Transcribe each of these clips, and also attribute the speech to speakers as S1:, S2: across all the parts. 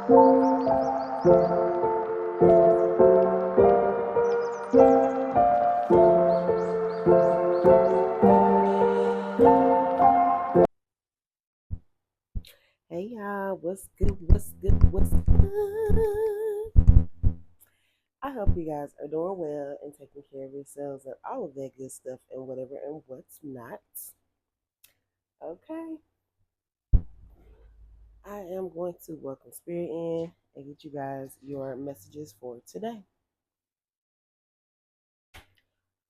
S1: Hey y'all, what's good? What's good? What's good? I hope you guys are doing well and taking care of yourselves and all of that good stuff and whatever and what's not. Okay, I am going to welcome Spirit in and get you guys your messages for today.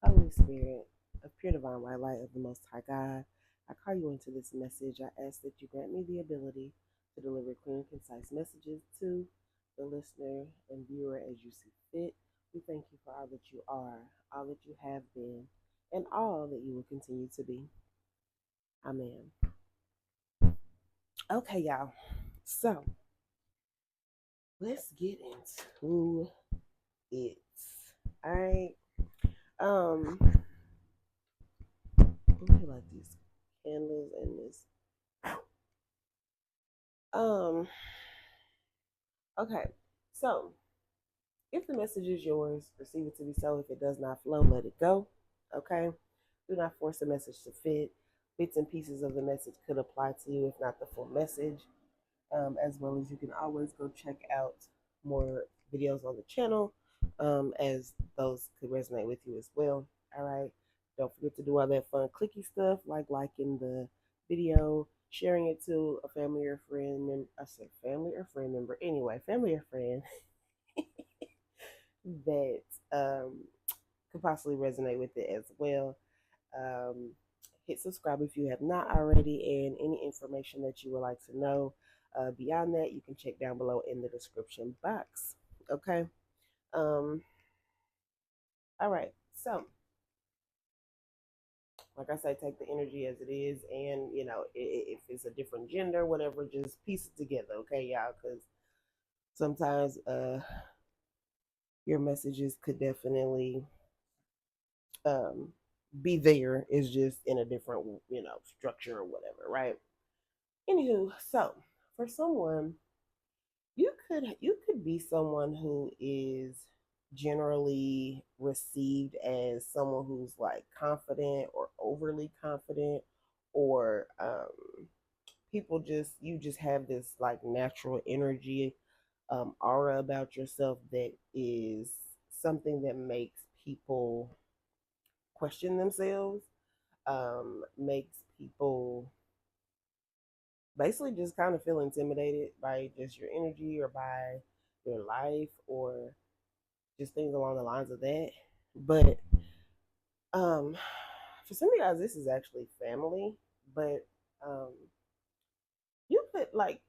S1: Holy Spirit, of pure divine white light of the Most High God, I call you into this message. I ask that you grant me the ability to deliver clear and concise messages to the listener and viewer as you see fit. We thank you for all that you are, all that you have been, and all that you will continue to be. Amen. Okay, y'all. So let's get into it. All right. Um, I like these candles and this. Um, okay. So if the message is yours, receive it to be so. If it does not flow, let it go. Okay? Do not force the message to fit. Bits and pieces of the message could apply to you, if not the full message. As well as you can always go check out more videos on the channel, as those could resonate with you as well. All right? Don't forget to do all that fun clicky stuff like liking the video, sharing it to a family or friend. I said family or friend member. Anyway, family or friend that could possibly resonate with it as well. Um, Hit subscribe if you have not already, and any information that you would like to know beyond that, you can check down below in the description box. Okay. Um, all right. So, like I said, take the energy as it is, and if it's a different gender, whatever, just piece it together, okay, y'all? Because sometimes your messages could definitely um, be there. Is just in a different, structure or whatever, right? Anywho, so for someone, you could be someone who is generally received as someone who's like confident or overly confident, or people just you just have this like natural energy, aura about yourself that is something that makes people question themselves, makes people basically just kind of feel intimidated by just your energy or by your life or just things along the lines of that. But um, for some of you guys, this is actually family, but um, you could like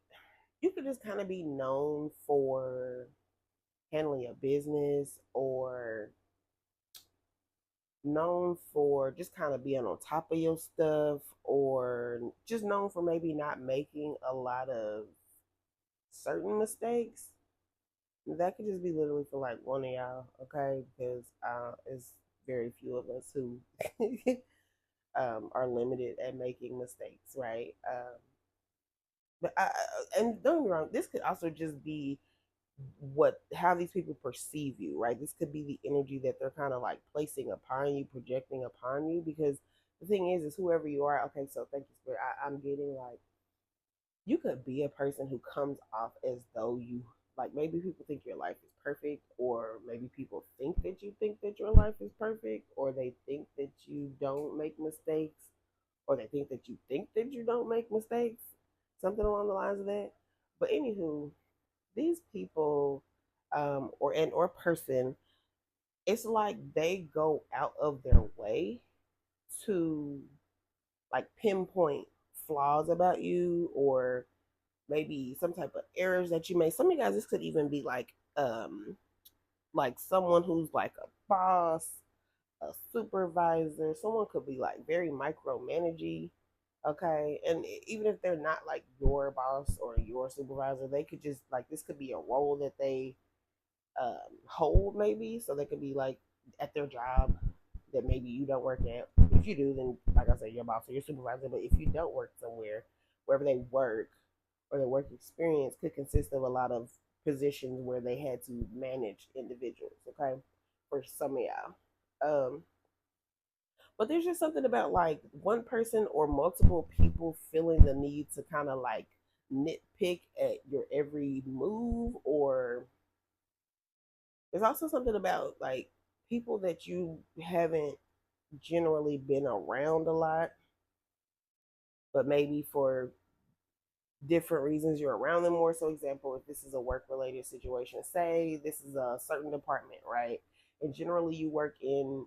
S1: you could just kind of be known for handling a business, or known for just kind of being on top of your stuff, or just known for maybe not making a lot of certain mistakes. That could just be literally for like one of y'all, okay? Because it's very few of us who are limited at making mistakes, right? And don't get me wrong, this could also just be how these people perceive you, right? This could be the energy that they're kind of like placing upon you, projecting upon you. Because the thing is whoever you are. Okay, so thank you, Spirit. I'm getting like you could be a person who comes off as though you like maybe people think your life is perfect, or maybe people think that you think that your life is perfect, or they think that you don't make mistakes, or they think that you don't make mistakes, something along the lines of that. But anywho, these people, or person, it's like they go out of their way to like pinpoint flaws about you, or maybe some type of errors that you made. Some of you guys, this could even be like someone who's like a boss, a supervisor. Someone could be like very micromanaging, okay? And even if they're not like your boss or your supervisor, they could just like this could be a role that they hold maybe. So they could be like at their job that maybe you don't work at. If you do, then like I said, your boss or your supervisor. But if you don't work somewhere, wherever they work, or their work experience could consist of a lot of positions where they had to manage individuals, okay, for some of y'all. But there's just something about like one person or multiple people feeling the need to kind of like nitpick at your every move, or there's also something about like people that you haven't generally been around a lot, but maybe for different reasons you're around them more. So, example, if this is a work related situation, say this is a certain department, right? And generally you work in,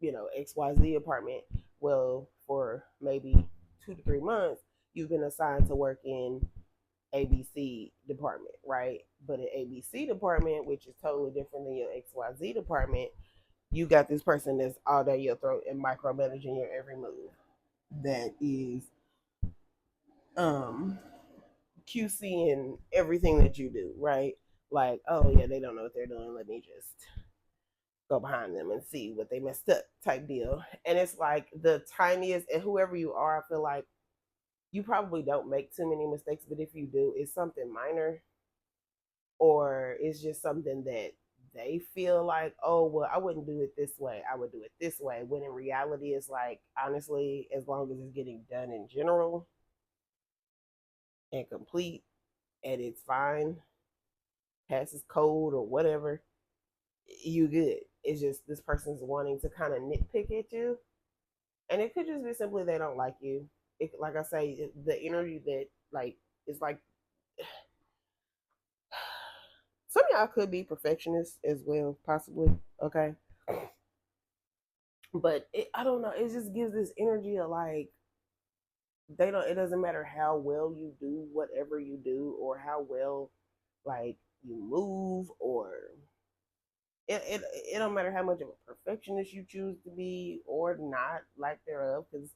S1: XYZ department. Well, for maybe 2 to 3 months, you've been assigned to work in ABC department, right? But in ABC department, which is totally different than your XYZ department, you got this person that's all down your throat and micromanaging your every move. That is um QCing everything that you do, right? Like, oh yeah, they don't know what they're doing. Let me just go behind them and see what they messed up type deal. And it's like the tiniest, and whoever you are, I feel like you probably don't make too many mistakes, but if you do, it's something minor, or it's just something that they feel like, oh, well, I wouldn't do it this way. I would do it this way. When in reality, it's like, honestly, as long as it's getting done in general and complete and it's fine, passes code or whatever, you good. It's just this person's wanting to kind of nitpick at you, and it could just be simply they don't like you. It, like I say, the energy that like is like some of y'all could be perfectionists as well, possibly. Okay, but I don't know. It just gives this energy of like they don't. It doesn't matter how well you do whatever you do, or how well like you move, or it don't matter how much of a perfectionist you choose to be or not, like thereof, because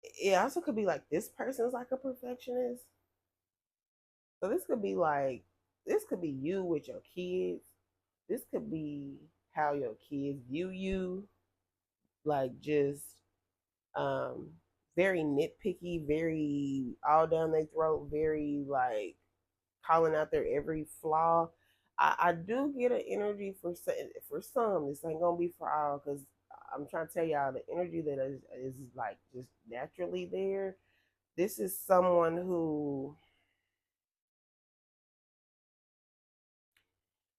S1: it also could be like this person's like a perfectionist. So this could be you with your kids. This could be how your kids view you, like just um very nitpicky, very all down their throat, very like calling out their every flaw. I do get an energy for some. This ain't gonna be for all, because I'm trying to tell y'all the energy that is like just naturally there. This is someone who,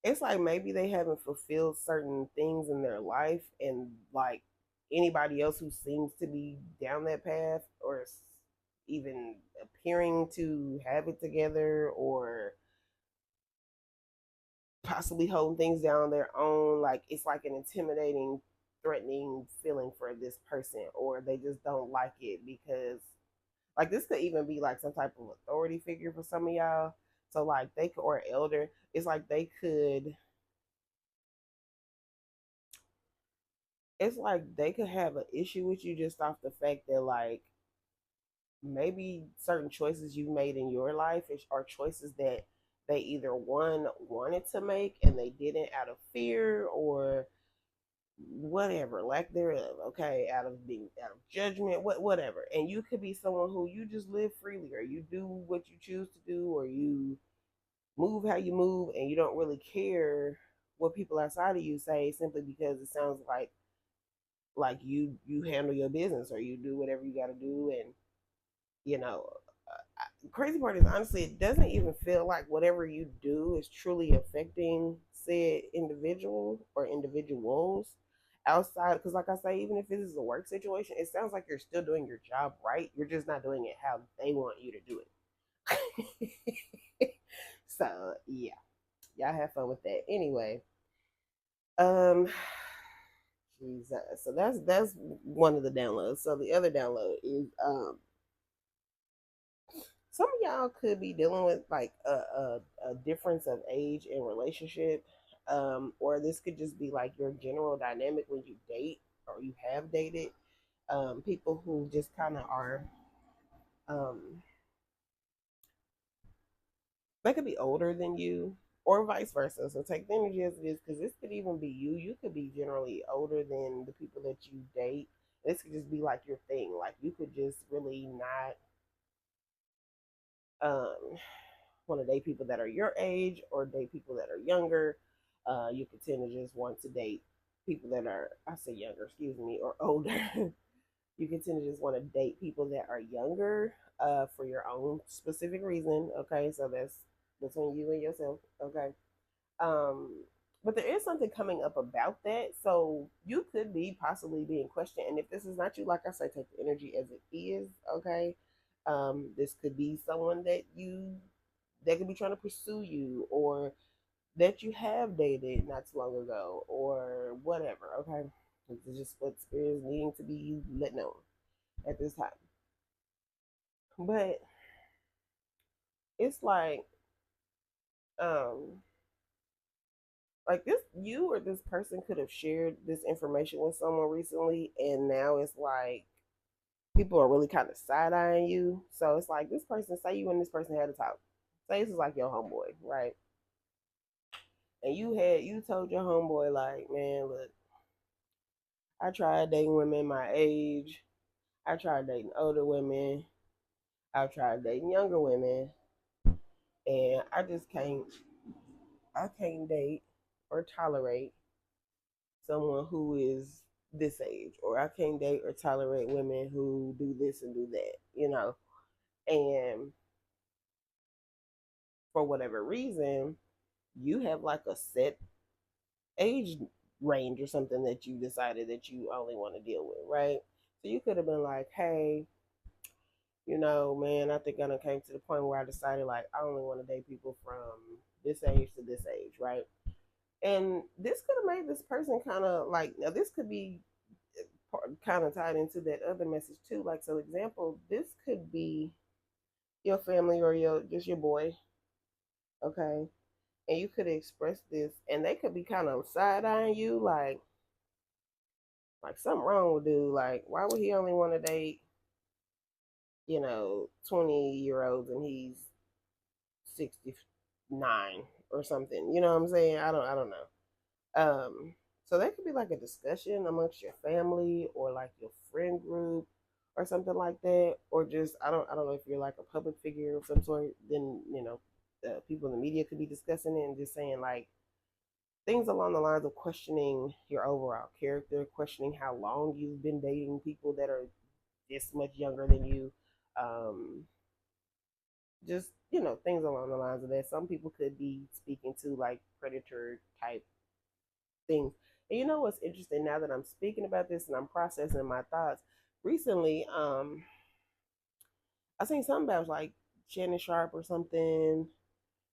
S1: it's like maybe they haven't fulfilled certain things in their life, and like anybody else who seems to be down that path, or even appearing to have it together, or possibly holding things down on their own, like it's like an intimidating, threatening feeling for this person, or they just don't like it because like this could even be like some type of authority figure for some of y'all. So like they could, or elder, it's like they could, it's like they could have an issue with you just off the fact that like maybe certain choices you made in your life are choices that they either one wanted to make and they didn't out of fear, or whatever, lack thereof, okay, out of being out of judgment, whatever. And you could be someone who you just live freely, or you do what you choose to do, or you move how you move, and you don't really care what people outside of you say, simply because it sounds like you handle your business, or you do whatever you got to do. And you know crazy part is, honestly, it doesn't even feel like whatever you do is truly affecting said individual or individuals outside, because like I say, even if this is a work situation, it sounds like you're still doing your job right, you're just not doing it how they want you to do it. So yeah, y'all have fun with that anyway. um Jesus. So that's one of the downloads. So the other download is some of y'all could be dealing with like a difference of age in relationship, or this could just be like your general dynamic when you date or you have dated, people who just kind of are, um, they could be older than you, or vice versa. So take the energy as it is, because this could even be you. You could be generally older than the people that you date. This could just be like your thing. Like you could just really not Um, want to date people that are your age or date people that are younger. You could tend to just want to date people that are, I say younger, excuse me, or older. You can tend to just want to date people that are younger for your own specific reason. Okay, so that's between you and yourself. Okay. Um, but there is something coming up about that. So you could be possibly being questioned. And if this is not you, like I said, take the energy as it is. Okay. This could be someone that could be trying to pursue you, or that you have dated not too long ago, or whatever. Okay. This is just what spirit is needing to be let known at this time. But it's um, like this, you or this person could have shared this information with someone recently, and now it's like people are really kind of side eyeing you. So it's like this person, say you and this person had a talk. Say this is like your homeboy, right? And you told your homeboy like, man, look, I tried dating women my age. I tried dating older women. I've tried dating younger women, and I can't date or tolerate someone who is this age, or I can't date or tolerate women who do this and do that. And for whatever reason, you have like a set age range or something that you decided that you only want to deal with, right? So you could have been like, hey, man, I think I done came to the point where I decided like I only want to date people from this age to this age, right? And this could have made this person kind of like, now this could be kind of tied into that other message too. Like, so example, this could be your family or your boy, okay? And you could express this, and they could be kind of side eyeing you, like something wrong with dude. Like, why would he only want to date 20-year olds and he's 69 or something? You know what I'm saying? I don't know. So that could be like a discussion amongst your family or like your friend group or something like that, or just I don't know if you're like a public figure of some sort. Then people in the media could be discussing it and just saying like things along the lines of questioning your overall character, questioning how long you've been dating people that are this much younger than you. Um, just things along the lines of that. Some people could be speaking to like predator type things. And you know what's interesting, now that I'm speaking about this and I'm processing my thoughts, recently, I seen something about like Shannon Sharp or something,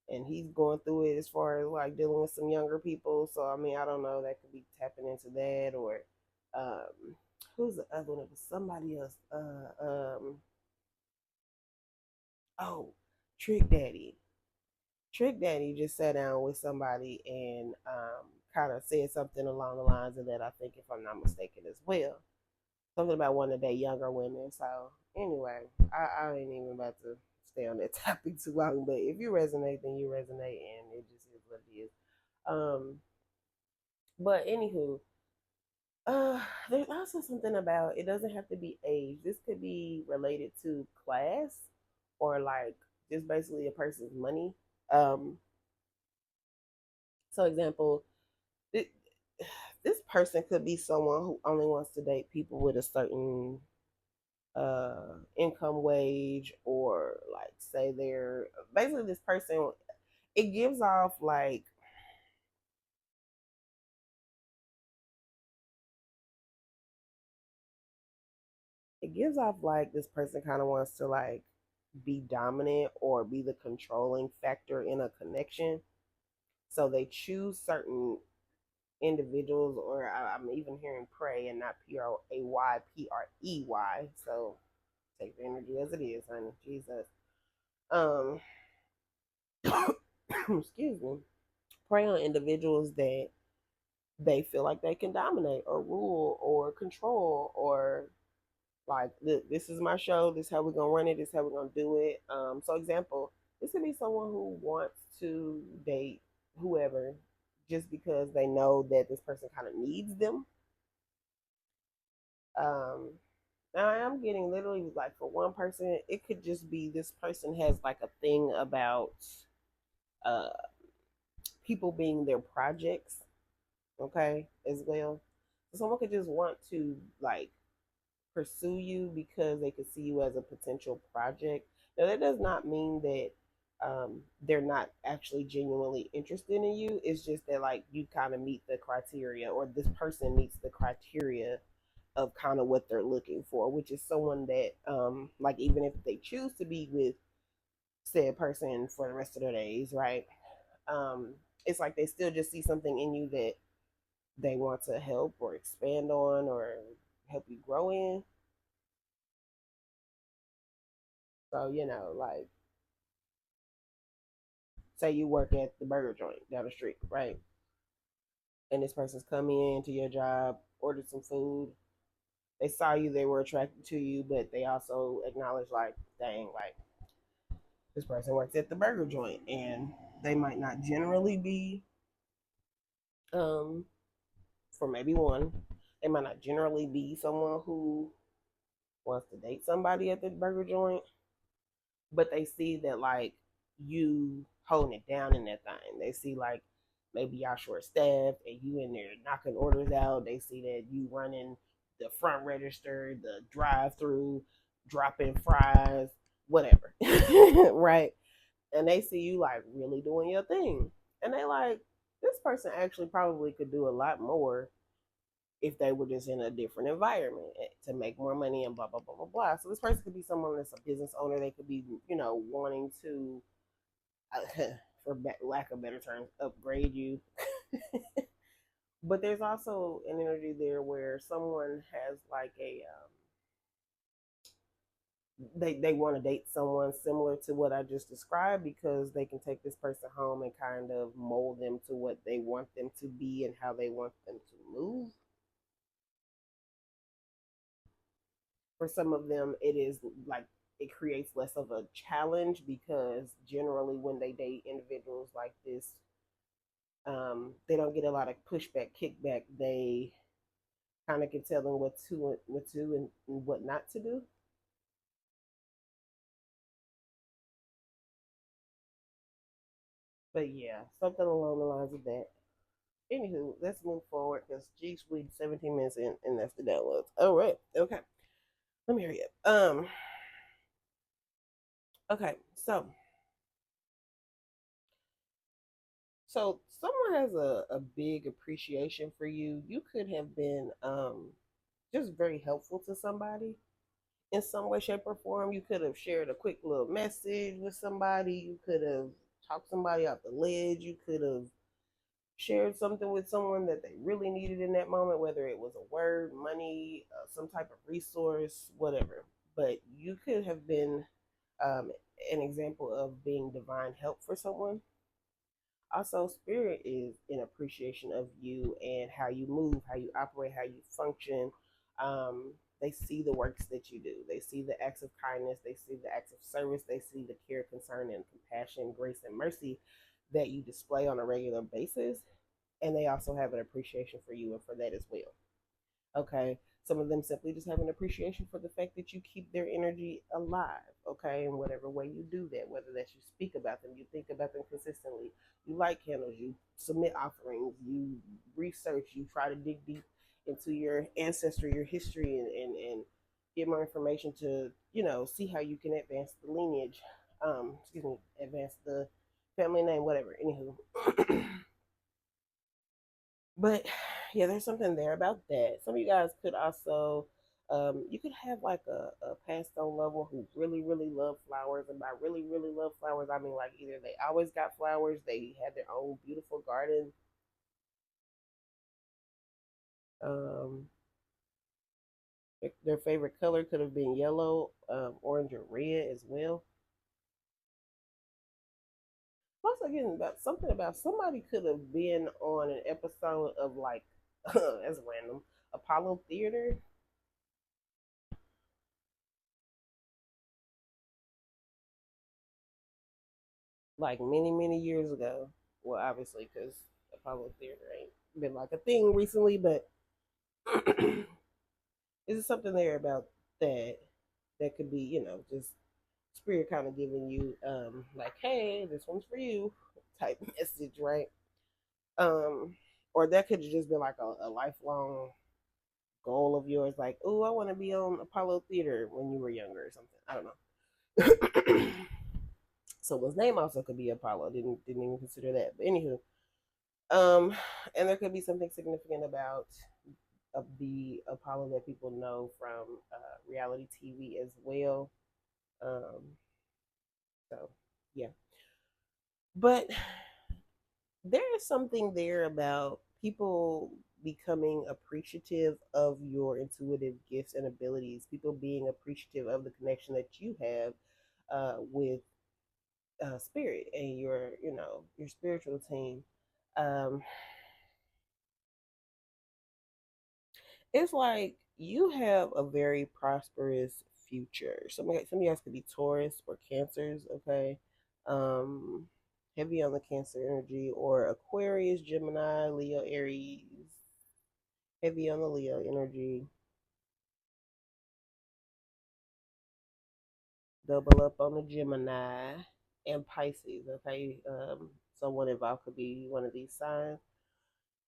S1: and he's going through it as far as like dealing with some younger people. So I mean, I don't know, that could be tapping into that, or um who's the other one? It was somebody else. Oh, Trick Daddy. Trick Daddy just sat down with somebody and kind of said something along the lines of that. I think, if I'm not mistaken, as well. Something about wanting to date younger women. So anyway, I ain't even about to stay on that topic too long. But if you resonate, then you resonate, and it just is what it is. Um, but anywho, there's also something about, it doesn't have to be age. This could be related to class, or like just basically a person's money. Um, so example, it, this person could be someone who only wants to date people with a certain income wage, or like say they're basically, this person, it gives off like, this person kind of wants to like be dominant or be the controlling factor in a connection. So they choose certain individuals, or I'm even hearing pray and not Prey, so take the energy as it is, honey. Jesus. um Excuse me. Prey on individuals that they feel like they can dominate or rule or control, or like, this is my show, this is how we're gonna run it, this is how we're gonna do it. So example, this could be someone who wants to date whoever just because they know that this person kind of needs them. um Now I am getting literally like for one person, it could just be this person has like a thing about uh people being their projects, okay, as well. So someone could just want to like pursue you because they could see you as a potential project. Now, that does not mean that they're not actually genuinely interested in you. It's just that like you kind of meet the criteria, or this person meets the criteria of kind of what they're looking for, which is someone that, like, even if they choose to be with said person for the rest of their days, right? Um, it's like they still just see something in you that they want to help or expand on or help you grow in. So, like, say you work at the burger joint down the street, right? And this person's coming in to your job, ordered some food. They saw you, they were attracted to you, but they also acknowledge, like, dang, like, this person works at the burger joint. And they might not generally be, um, for maybe one, they might not generally be someone who wants to date somebody at the burger joint, but they see that like you holding it down in that thing. They see like maybe y'all short staffed and you in there knocking orders out. They see that you running the front register, the drive through, dropping fries, whatever. Right? And they see you like really doing your thing. And they like, this person actually probably could do a lot more if they were just in a different environment to make more money and blah blah blah blah blah. So this person could be someone that's a business owner. They could be, wanting to, for lack of better terms, upgrade you. But there's also an energy there where someone has like they want to date someone similar to what I just described because they can take this person home and kind of mold them to what they want them to be and how they want them to move. For some of them, it is like it creates less of a challenge because generally when they date individuals like this, they don't get a lot of pushback, kickback. They kind of can tell them what to and what not to do. But yeah, something along the lines of that. Anywho, let's move forward because geez, we 17 minutes in, and that's the downloads. All right, okay. Let me hurry up. Okay, so someone has a big appreciation for you. You could have been just very helpful to somebody in some way, shape, or form. You could have shared a quick little message with somebody. You could have talked somebody off the ledge. You could have shared something with someone that they really needed in that moment, whether it was a word, money, some type of resource, whatever. But you could have been um, an example of being divine help for someone. Also, spirit is an appreciation of you and how you move, how you operate, how you function. They see the works that you do. They see the acts of kindness. They see the acts of service. They see the care, concern, and compassion, grace, and mercy that you display on a regular basis. And they also have an appreciation for you and for that as well. Okay. Some of them simply just have an appreciation for the fact that you keep their energy alive, okay, in whatever way you do that, whether that's you speak about them, you think about them consistently, you light candles, you submit offerings, you research, you try to dig deep into your ancestry, your history, and get more information to, see how you can advance the lineage, advance the family name, whatever. Anywho, but yeah, there's something there about that. Some of you guys could also, you could have like a passed on loved one who really, really love flowers. And by really, really love flowers, I mean like either they always got flowers, they had their own beautiful garden. Um, their favorite color could have been yellow, orange, or red as well. Also, again, about something about somebody could have been on an episode of like, as random, Apollo Theater, like many, many years ago. Well, obviously, because Apollo Theater ain't been like a thing recently, but this is something there about that that could be, just spirit kind of giving you like, hey, this one's for you type message, right? Um or that could just be like a lifelong goal of yours, like, oh, I want to be on Apollo Theater when you were younger or something. I don't know. Someone's name also could be Apollo. Didn't even consider that. But anywho, um, and there could be something significant about the Apollo that people know from reality TV as well. Um, so yeah, but there is something there about people becoming appreciative of your intuitive gifts and abilities. People being appreciative of the connection that you have with spirit and your spiritual team. Um, it's like you have a very prosperous future. Some of you guys could be Taurus or Cancers, okay? Um, heavy on the Cancer energy, or Aquarius, Gemini, Leo, Aries, heavy on the Leo energy, double up on the Gemini, and Pisces, okay? Someone involved could be one of these signs,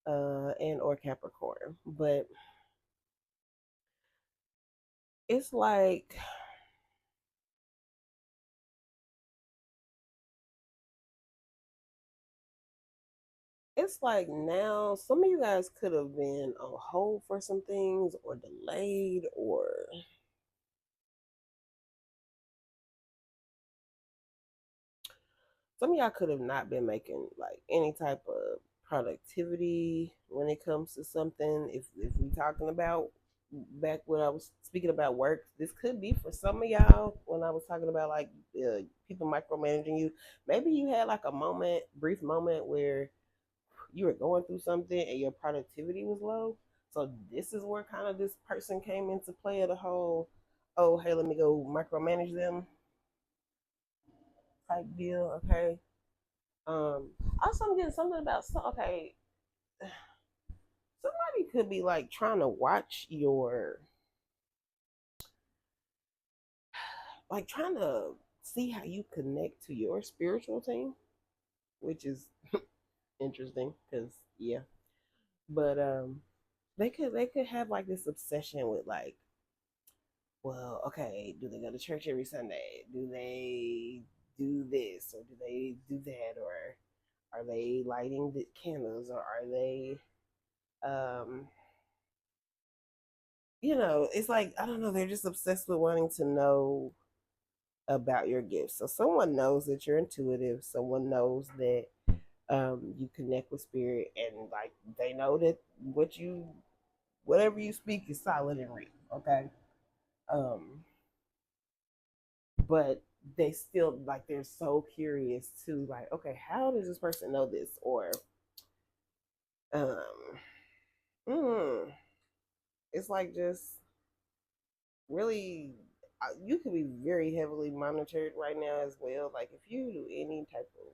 S1: and or Capricorn. But it's like now some of you guys could have been on hold for some things or delayed, or some of y'all could have not been making like any type of productivity when it comes to something. If we talking about back when I was speaking about work, this could be for some of y'all when I was talking about like people micromanaging you. Maybe you had like a moment, brief moment where you were going through something and your productivity was low. So this is where kind of this person came into play of the whole, oh hey, let me go micromanage them type deal. Okay. Um. Also, I'm getting something about okay. Somebody could be like trying to watch your, like trying to see how you connect to your spiritual team, which is interesting because yeah. But they could have like this obsession with like, well, okay, do they go to church every Sunday? Do they do this or do they do that, or are they lighting the candles, or are they um it's like, I don't know, they're just obsessed with wanting to know about your gifts. So someone knows that you're intuitive, someone knows that you connect with spirit, and like they know that whatever you speak is solid and real, okay? Um but they still like, they're so curious to like, okay, how does this person know this, or um mm, it's like just really, you could be very heavily monitored right now as well. Like if you do any type of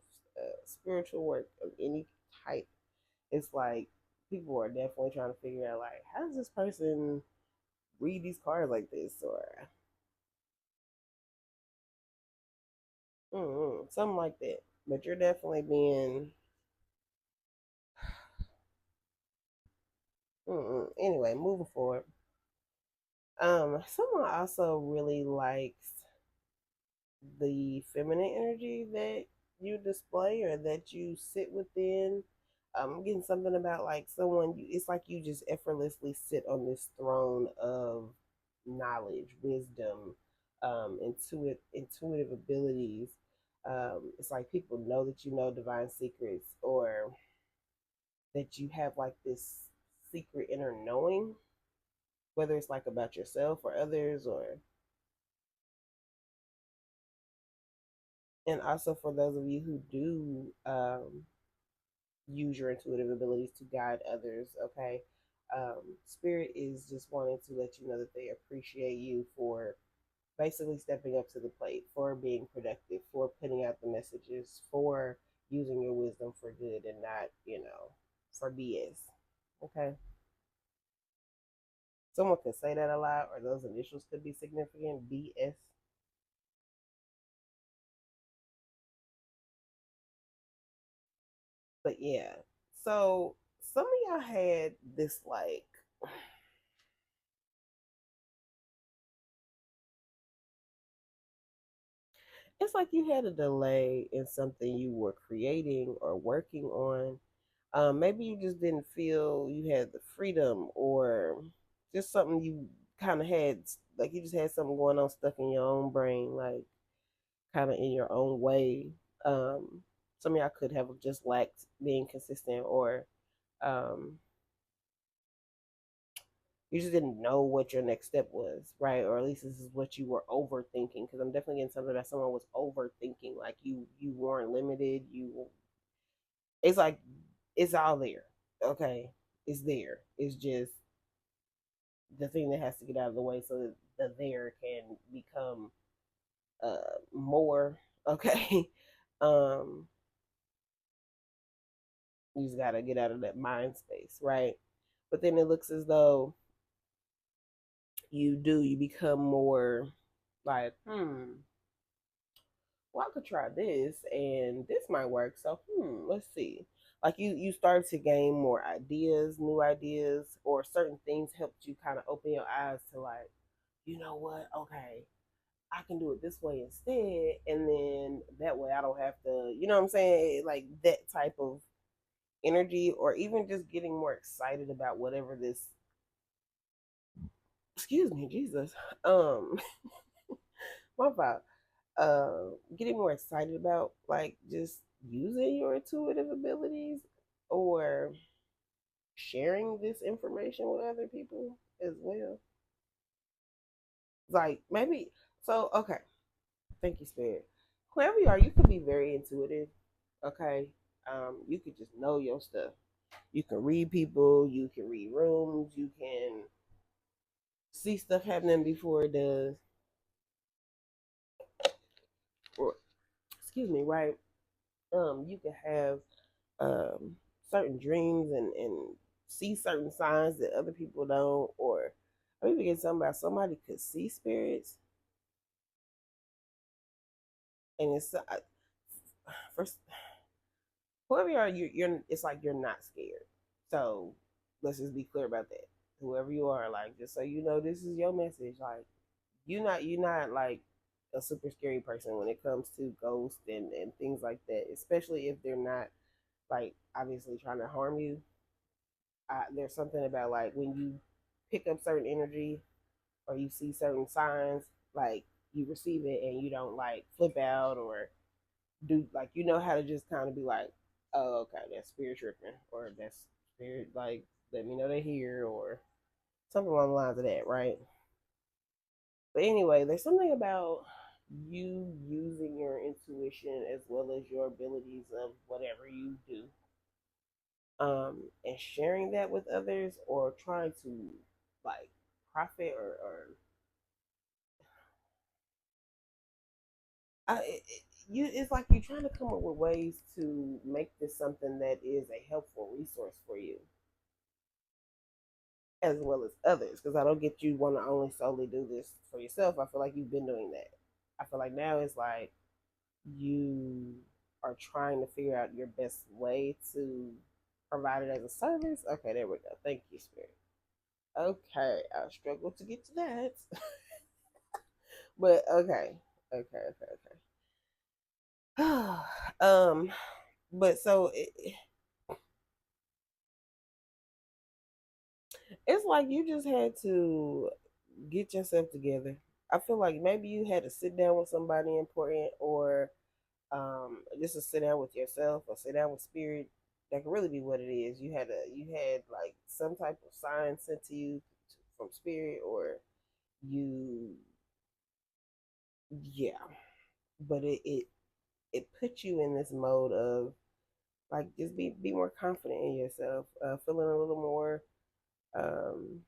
S1: spiritual work of any type, it's like people are definitely trying to figure out like, how does this person read these cards like this, or something like that. But you're definitely being anyway, moving forward. Someone also really likes the feminine energy that you display or that you sit within. I'm getting something about like someone, it's like you just effortlessly sit on this throne of knowledge, wisdom, intuitive abilities. It's like people know that you know divine secrets, or that you have like this secret inner knowing, whether it's like about yourself or others, or and also for those of you who do use your intuitive abilities to guide others, okay? Spirit is just wanting to let you know that they appreciate you for basically stepping up to the plate, for being productive, for putting out the messages, for using your wisdom for good and not, for BS. Okay. Someone could say that a lot, or those initials could be significant. BS. But yeah, so some of y'all had this like it's like you had a delay in something you were creating or working on. Maybe you just didn't feel you had the freedom, or just something you kind of had, like you just had something going on stuck in your own brain, like kind of in your own way. Um, some of y'all could have just lacked being consistent, or um, you just didn't know what your next step was, right? Or at least this is what you were overthinking. Because I'm definitely getting something that someone was overthinking, like you weren't limited. It's like it's all there, okay? It's there. It's just the thing that has to get out of the way so that the there can become more, okay? um, you just gotta get out of that mind space, right? But then it looks as though you become more like, well, I could try this and this might work. So, let's see. Like you start to gain more ideas, new ideas, or certain things helped you kind of open your eyes to like, you know what? Okay, I can do it this way instead, and then that way I don't have to, you know what I'm saying? Like that type of energy, or even just getting more excited about whatever this. Excuse me, Jesus. Um, my fault. Getting more excited about like just using your intuitive abilities, or sharing this information with other people as well. Like maybe so okay. Thank you, Spirit. Whoever you are, you could be very intuitive. Okay. You could just know your stuff. You can read people, you can read rooms, you can see stuff happening before it does. Or excuse me, right? You can have um, certain dreams and see certain signs that other people don't. Or I even get something about somebody could see spirits, and it's first whoever you are, you're it's like you're not scared. So let's just be clear about that. Whoever you are, like just so you know, this is your message. Like you're not like a super scary person when it comes to ghosts and things like that, especially if they're not like obviously trying to harm you. There's something about like when you pick up certain energy or you see certain signs, like you receive it and you don't like flip out or do like you know how to just kind of be like, oh okay, that's spirit tripping, or that's spirit like let me know they're here, or something along the lines of that, right? But anyway, there's something about you using your intuition as well as your abilities of whatever you do, and sharing that with others, or trying to like profit or you it's like you're trying to come up with ways to make this something that is a helpful resource for you as well as others, because I don't get you want to only solely do this for yourself. I feel like you've been doing that. I feel like now it's like you are trying to figure out your best way to provide it as a service. Okay, there we go. Thank you, Spirit. Okay, I struggle to get to that. But okay. Okay. um but so it's like you just had to get yourself together. I feel like maybe you had to sit down with somebody important, or just to sit down with yourself or sit down with spirit. That could really be what it is. You had like some type of sign sent to you from spirit, or you yeah. But it put you in this mode of like just be more confident in yourself, feeling a little more um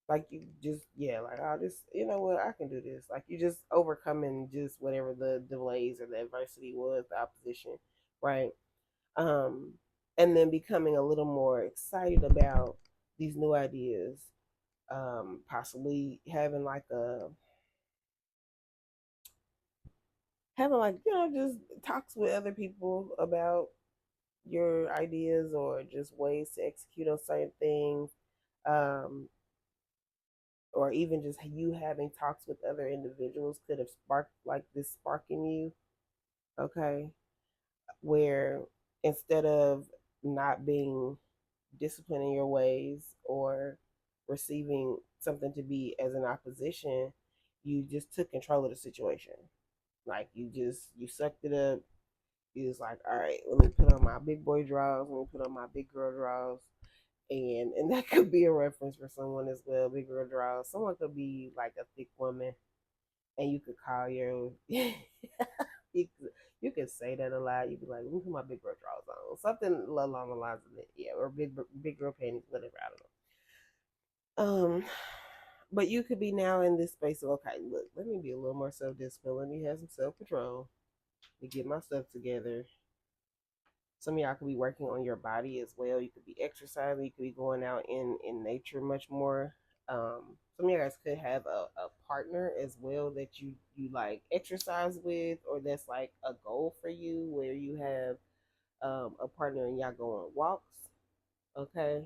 S1: like you just like I'll just you know what I can do this, like you just overcoming just whatever the delays or the adversity was, the opposition, right? um and then becoming a little more excited about these new ideas, Possibly having like just talks with other people about your ideas or just ways to execute on certain things, um, or even just you having talks with other individuals could have sparked like this spark in you. Okay, where instead of not being disciplined in your ways or receiving something to be as an opposition, you just took control of the situation. Like you sucked it up. You was like, all right, let me put on my big boy drawers, let me put on my big girl drawers. And that could be a reference for someone as well. Big girl drawers. Someone could be like a thick woman, and you could call your you, you could say that a lot. You'd be like, let me put my big girl drawers on, something along the lines of it, yeah, or big girl panties, whatever. I don't know. But you could be now in this space of, okay, look, let me be a little more self disciplined. Let me have some self control. Let me get my stuff together. Some of y'all could be working on your body as well. You could be exercising. You could be going out in nature much more. Some of you guys could have a partner as well that you like exercise with, or that's like a goal for you where you have a partner and y'all go on walks. Okay,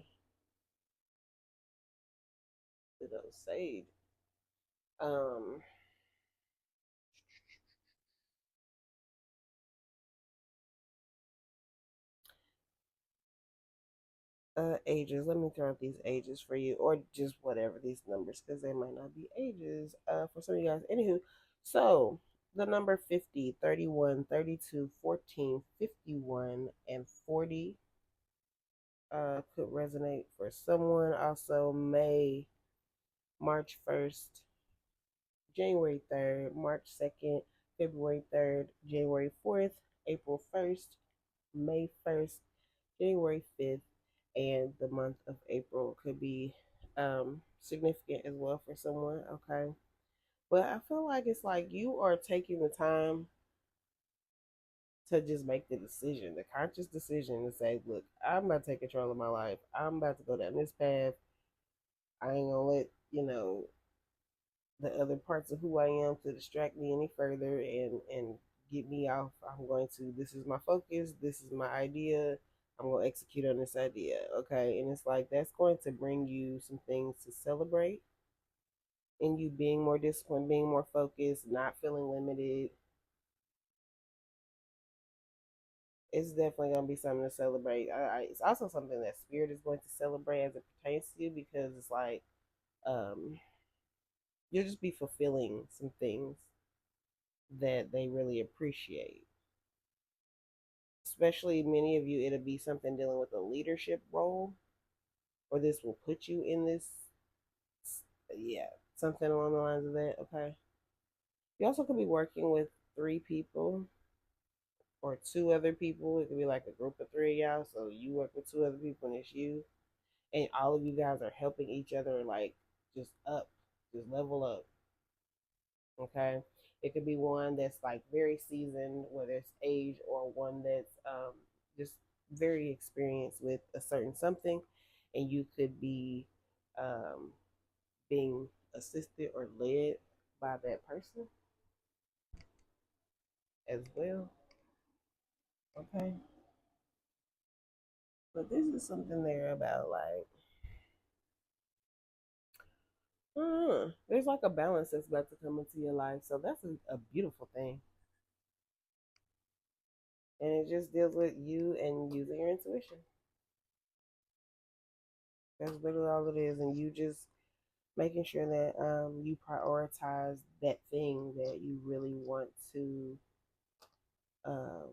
S1: to those sage. Um, ages. Let me throw out these ages for you, or just whatever these numbers, because they might not be ages. For some of you guys. Anywho, so the number 50, 31, 32, 14, 51, and 40 could resonate for someone. Also, May, March 1st, January 3rd, March 2nd, February 3rd, January 4th, April 1st, May 1st, January 5th, and the month of April could be significant as well for someone. Okay. But I feel like it's like you are taking the time to just make the decision, the conscious decision to say, look, I'm about to take control of my life. I'm about to go down this path. I ain't gonna let, the other parts of who I am to distract me any further and get me off. I'm going to, this is my focus, this is my idea. I'm going to execute on this idea. Okay. And it's like that's going to bring you some things to celebrate in you being more disciplined, being more focused, not feeling limited. It's definitely going to be something to celebrate. It's also something that spirit is going to celebrate as it pertains to you, because it's like um, you'll just be fulfilling some things that they really appreciate. Especially many of you, it'll be something dealing with a leadership role, or this will put you in this, yeah, something along the lines of that. Okay. You also could be working with three people or two other people. It could be like a group of three of y'all. So you work with two other people and it's you, and all of you guys are helping each other, like just up, just level up. Okay. It could be one that's like very seasoned, whether it's age, or one that's just very experienced with a certain something, and you could be um, being assisted or led by that person as well. Okay. But this is something there about like, there's like a balance that's about to come into your life. So that's a beautiful thing. And it just deals with you and using your intuition. That's literally all it is. And you just making sure that you prioritize that thing that you really want to um,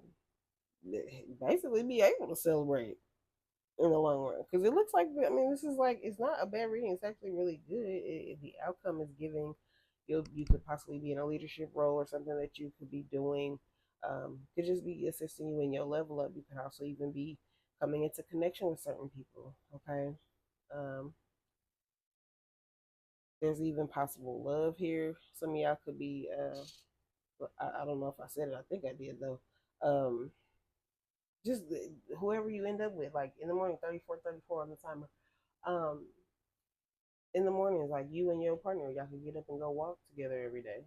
S1: basically be able to celebrate in the long run. Because it looks like, I mean, this is like, it's not a bad reading. It's actually really good. The outcome is giving. You could possibly be in a leadership role or something that you could be doing. Could just be assisting you in your level up. You could also even be coming into connection with certain people. Okay. Um, there's even possible love here. Some of y'all could be, I don't know if I said it. I think I did though. Um, just whoever you end up with, like in the morning, 34, 34 on the timer. Um, in the mornings, like you and your partner, y'all can get up and go walk together every day.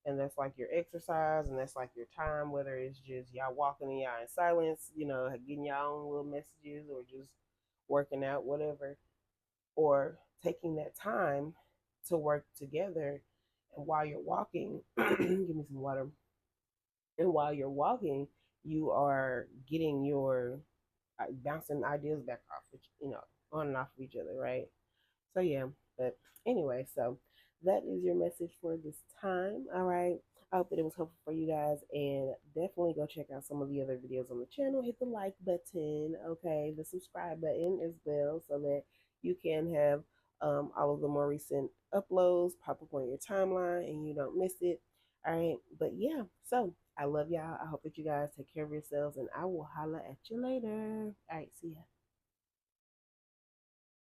S1: And that's like your exercise, and that's like your time, whether it's just y'all walking and y'all in silence, getting y'all own little messages, or just working out, whatever, or taking that time to work together. And while you're walking, give me some water. And while you're walking, you are getting your bouncing ideas back off, on and off of each other, right? So yeah, but anyway, so that is your message for this time. All right. I hope that it was helpful for you guys, and definitely go check out some of the other videos on the channel. Hit the like button, okay, the subscribe button as well, so that you can have all of the more recent uploads pop up on your timeline and you don't miss it. All right. But yeah, so I love y'all. I hope that you guys take care of yourselves, and I will holla at you later. All right. See ya.